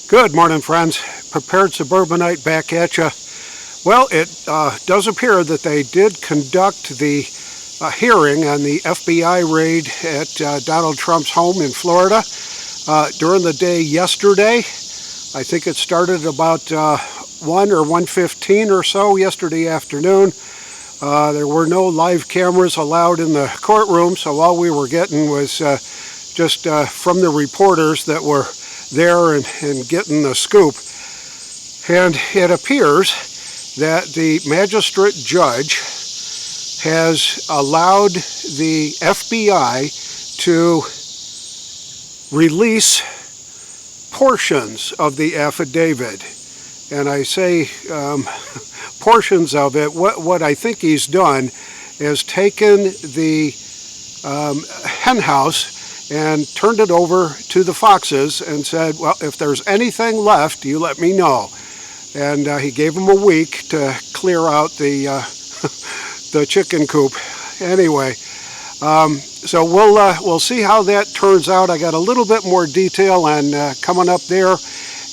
Good morning, friends. Prepared Suburbanite back at you. Well, it does appear that they did conduct the hearing on the FBI raid at Donald Trump's home in Florida during the day yesterday. I think it started about 1 or 1:15 or so yesterday afternoon. There were no live cameras allowed in the courtroom, so all we were getting was just from the reporters that were there and getting the scoop. And it appears that the magistrate judge has allowed the FBI to release portions of the affidavit. And I say portions of it. What I think he's done is taken the hen house and turned it over to the foxes and said, well, if there's anything left, you let me know. And he gave them a week to clear out the the chicken coop. Anyway, so we'll see how that turns out. I got a little bit more detail on coming up there,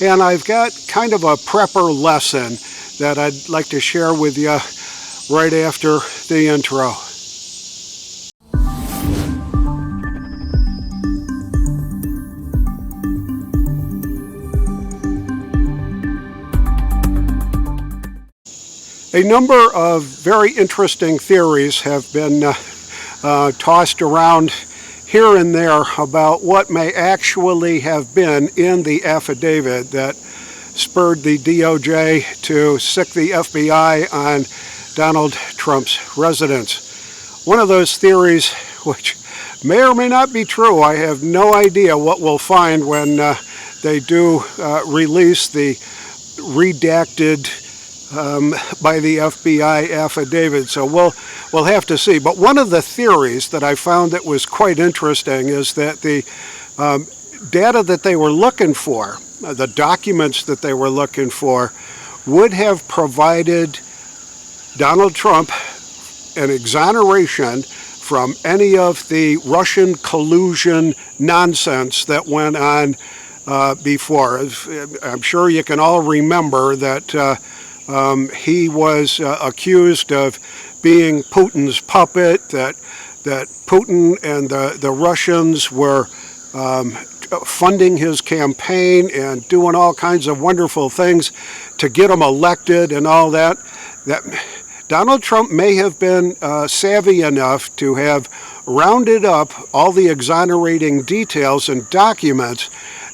and I've got kind of a prepper lesson that I'd like to share with you right after the intro. A number of very interesting theories have been tossed around here and there about what may actually have been in the affidavit that spurred the DOJ to sic the FBI on Donald Trump's residence. One of those theories, which may or may not be true, I have no idea what we'll find when they do release the redacted by the FBI affidavit, so we'll have to see. But one of the theories that I found that was quite interesting is that the data that they were looking for, the documents that they were looking for, would have provided Donald Trump an exoneration from any of the Russian collusion nonsense that went on before. I'm sure you can all remember that he was accused of being Putin's puppet, that Putin and the Russians were funding his campaign and doing all kinds of wonderful things to get him elected and all that. That Donald Trump may have been savvy enough to have rounded up all the exonerating details and documents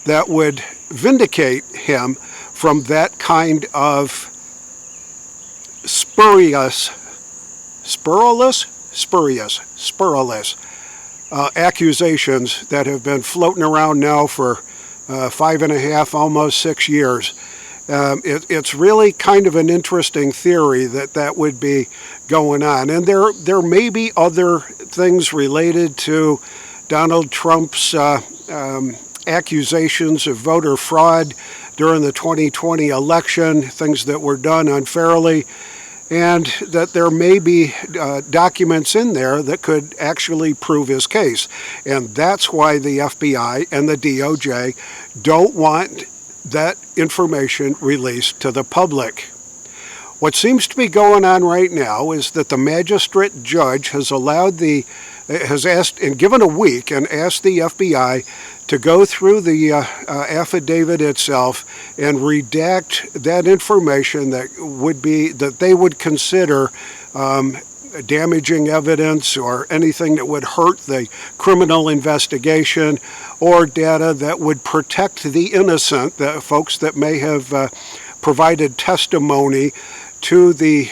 that would vindicate him from that kind of spurious accusations that have been floating around now for 5.5, almost 6 years. It's really kind of an interesting theory that would be going on. And there may be other things related to Donald Trump's accusations of voter fraud during the 2020 election, things that were done unfairly, and that there may be documents in there that could actually prove his case. And that's why the FBI and the DOJ don't want that information released to the public. What seems to be going on right now is that the magistrate judge has asked and given a week and asked the FBI to go through the affidavit itself and redact that information that they would consider damaging evidence or anything that would hurt the criminal investigation, or data that would protect the innocent, the folks that may have provided testimony to the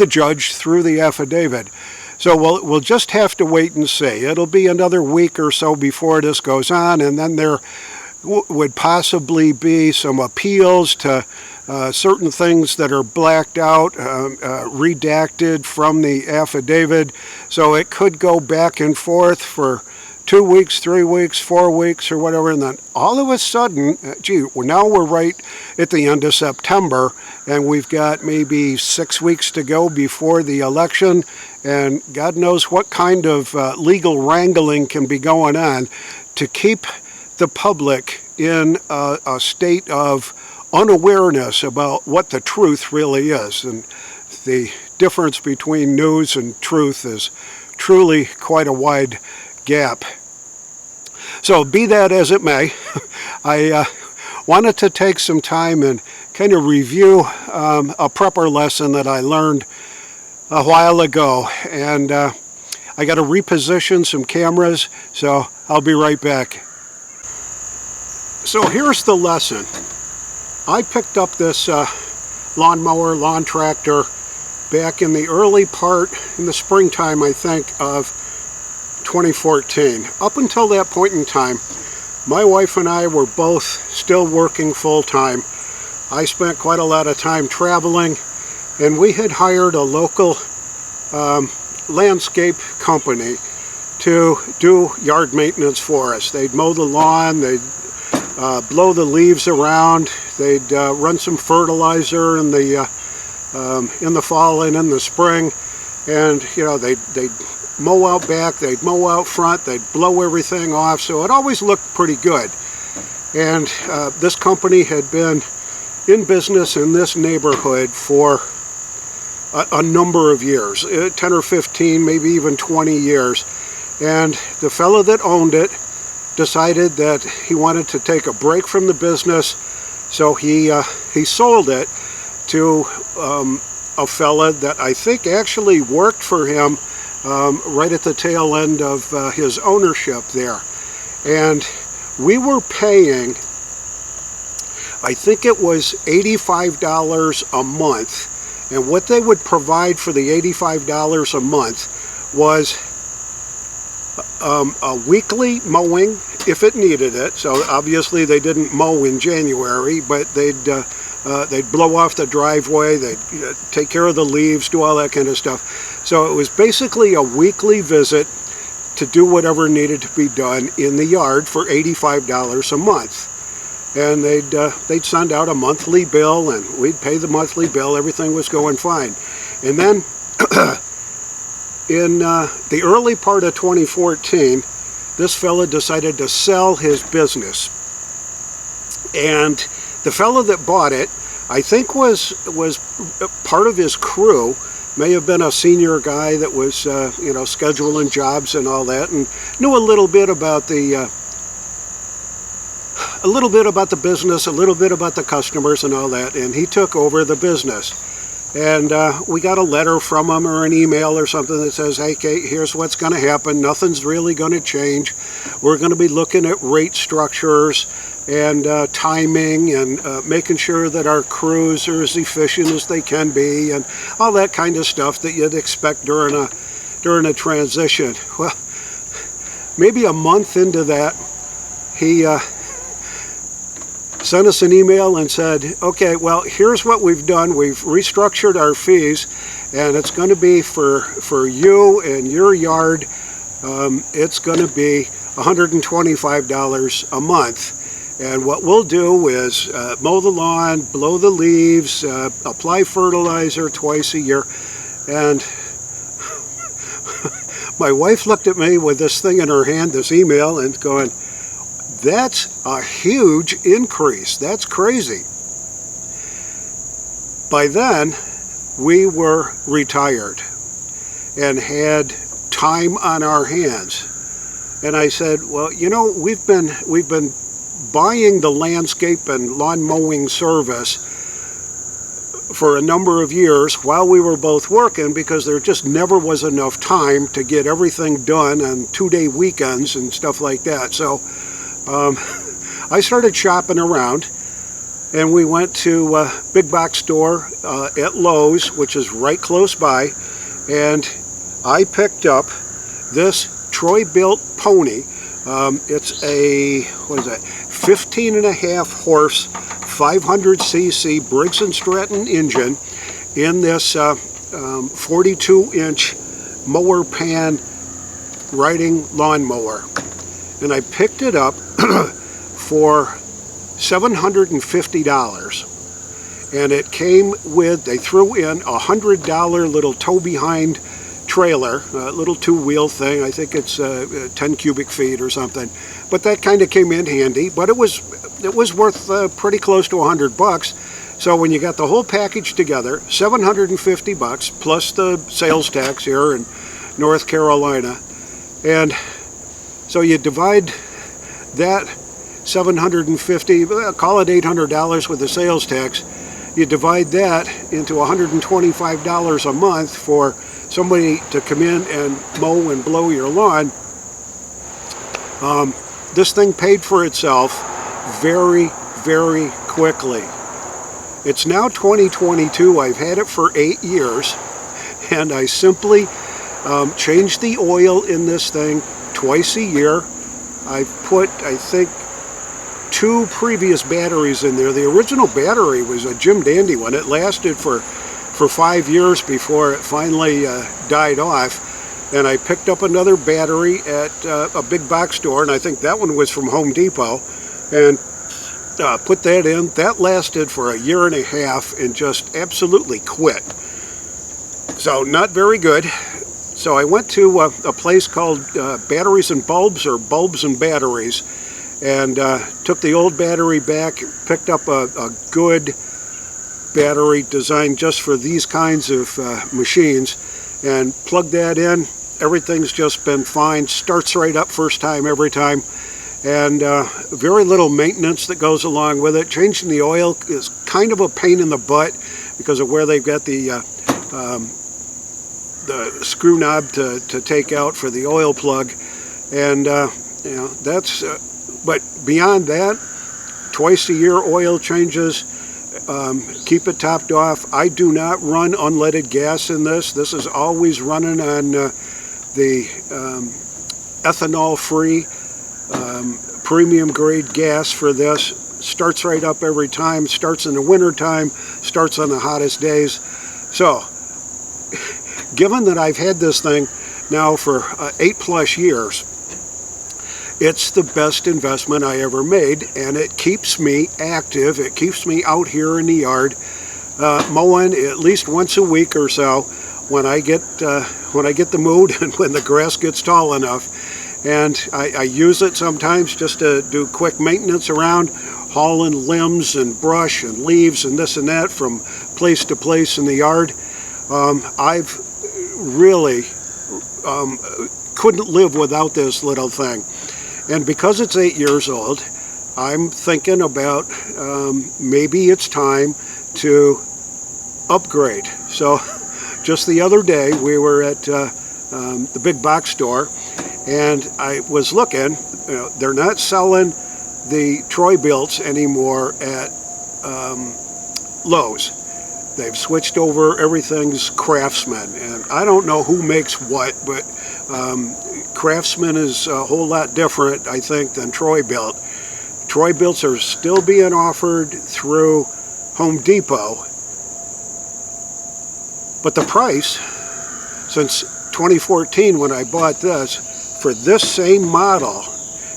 judge through the affidavit. So we'll just have to wait and see. It'll be another week or so before this goes on, and then there would possibly be some appeals to certain things that are blacked out, redacted from the affidavit. So it could go back and forth for 2 weeks, 3 weeks, 4 weeks, or whatever, and then all of a sudden, now we're right at the end of September, and we've got maybe 6 weeks to go before the election, and God knows what kind of legal wrangling can be going on to keep the public in a state of unawareness about what the truth really is. And the difference between news and truth is truly quite a wide gap. So be that as it may, I wanted to take some time and kind of review a prepper lesson that I learned a while ago. And I got to reposition some cameras, so I'll be right back. So here's the lesson. I picked up this lawnmower, lawn tractor, back in the early part, in the springtime, I think, of 2014. Up until that point in time, my wife and I were both still working full-time. I spent quite a lot of time traveling, and we had hired a local landscape company to do yard maintenance for us. They'd mow the lawn, they'd blow the leaves around, they'd run some fertilizer in the fall and in the spring, and you know, they'd mow out back, they'd mow out front, they'd blow everything off, so it always looked pretty good. And this company had been in business in this neighborhood for a number of years, 10 or 15, maybe even 20 years. And the fellow that owned it decided that he wanted to take a break from the business, so he sold it to a fella that I think actually worked for him right at the tail end of his ownership there. And we were paying, I think it was $85 a month, and what they would provide for the $85 a month was a weekly mowing if it needed it. So obviously they didn't mow in January, but they'd blow off the driveway, they'd take care of the leaves, do all that kind of stuff. So it was basically a weekly visit to do whatever needed to be done in the yard for $85 a month. And they'd send out a monthly bill, and we'd pay the monthly bill. Everything was going fine. And then in the early part of 2014, this fella decided to sell his business. And the fellow that bought it, I think was part of his crew, may have been a senior guy that was you know, scheduling jobs and all that, and knew a little bit about the business, a little bit about the customers and all that, and he took over the business. And we got a letter from him or an email or something that says, hey Kate, here's what's going to happen. Nothing's really going to change. We're going to be looking at rate structures and timing and making sure that our crews are as efficient as they can be, and all that kind of stuff that you'd expect during a transition. Well, maybe a month into that, he sent us an email and said, okay, well, here's what we've done. We've restructured our fees, and it's going to be for you and your yard, it's going to be $125 a month. And what we'll do is mow the lawn, blow the leaves, apply fertilizer twice a year. And my wife looked at me with this thing in her hand, this email, and going, that's a huge increase. That's crazy. By then, we were retired and had time on our hands. And I said, well, you know, we've been buying the landscape and lawn mowing service for a number of years while we were both working, because there just never was enough time to get everything done on 2-day weekends and stuff like that. So I started shopping around, and we went to a big box store at Lowe's, which is right close by, and I picked up this Troy-built pony. It's a, 15.5 horse, 500cc Briggs & Stratton engine in this 42-inch mower pan riding lawnmower. And I picked it up for $750. And it came with, they threw in a $100 little tow-behind trailer, a little two-wheel thing. I think it's 10 cubic feet or something. But that kind of came in handy. But it was it was worth pretty close to $100. So when you got the whole package together, $750 plus the sales tax here in North Carolina. And so you divide that $750, call it $800 with the sales tax. You divide that into $125 a month for somebody to come in and mow and blow your lawn. This thing paid for itself very, very quickly. It's now 2022. I've had it for 8 years, and I simply change the oil in this thing twice a year. I've put, I think, 2 previous batteries in there. The original battery was a Jim Dandy one. It lasted for 5 years before it finally died off. And I picked up another battery at a big box store, and I think that one was from Home Depot, and put that in. That lasted for 1.5 years and just absolutely quit. So not very good. So I went to a place called Batteries and Bulbs, or Bulbs and Batteries, and took the old battery back, picked up a good battery designed just for these kinds of machines, and plugged that in. Everything's just been fine. Starts right up first time every time, and very little maintenance that goes along with it. Changing the oil is kind of a pain in the butt because of where they've got the screw knob to take out for the oil plug, and you know, that's but beyond that, twice a year oil changes. Keep it topped off. I do not run unleaded gas in this. This is always running on the ethanol-free premium grade gas for this. Starts right up every time. Starts in the winter time. Starts on the hottest days. So, given that I've had this thing now for 8+ years, it's the best investment I ever made, and it keeps me active. It keeps me out here in the yard, mowing at least once a week or so when I get the mood and when the grass gets tall enough. And I use it sometimes just to do quick maintenance around, hauling limbs and brush and leaves and this and that from place to place in the yard. I've really couldn't live without this little thing. And because it's 8 years old, I'm thinking about maybe it's time to upgrade. So just the other day we were at the big box store, and I was looking. You know, they're not selling the Troy-Bilts anymore at Lowe's. They've switched over. Everything's Craftsman, and I don't know who makes what, but Craftsman is a whole lot different, I think, than Troy-Bilt. Troy-Bilts are still being offered through Home Depot, but the price, since 2014 when I bought this, for this same model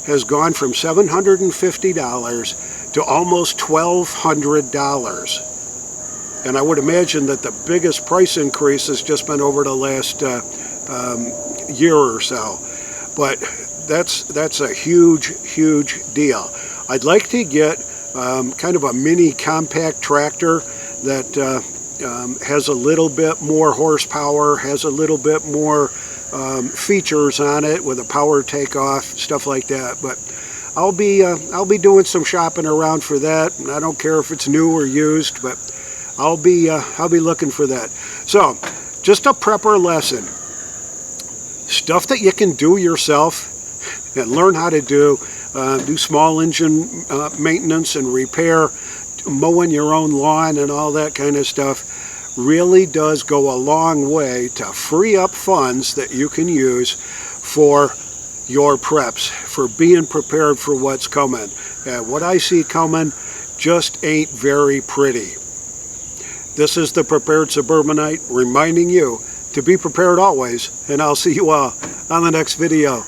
has gone from $750 to almost $1,200. And I would imagine that the biggest price increase has just been over the last year or so. But that's a huge, huge deal. I'd like to get kind of a mini compact tractor that has a little bit more horsepower, has a little bit more features on it with a power takeoff, stuff like that. But I'll be doing some shopping around for that. And I don't care if it's new or used, but I'll be looking for that. So, just a prepper lesson. Stuff that you can do yourself and learn how to do small engine maintenance and repair, mowing your own lawn and all that kind of stuff, really does go a long way to free up funds that you can use for your preps, for being prepared for what's coming. And what I see coming just ain't very pretty. This is the Prepared Suburbanite reminding you to be prepared always, and I'll see you all on the next video.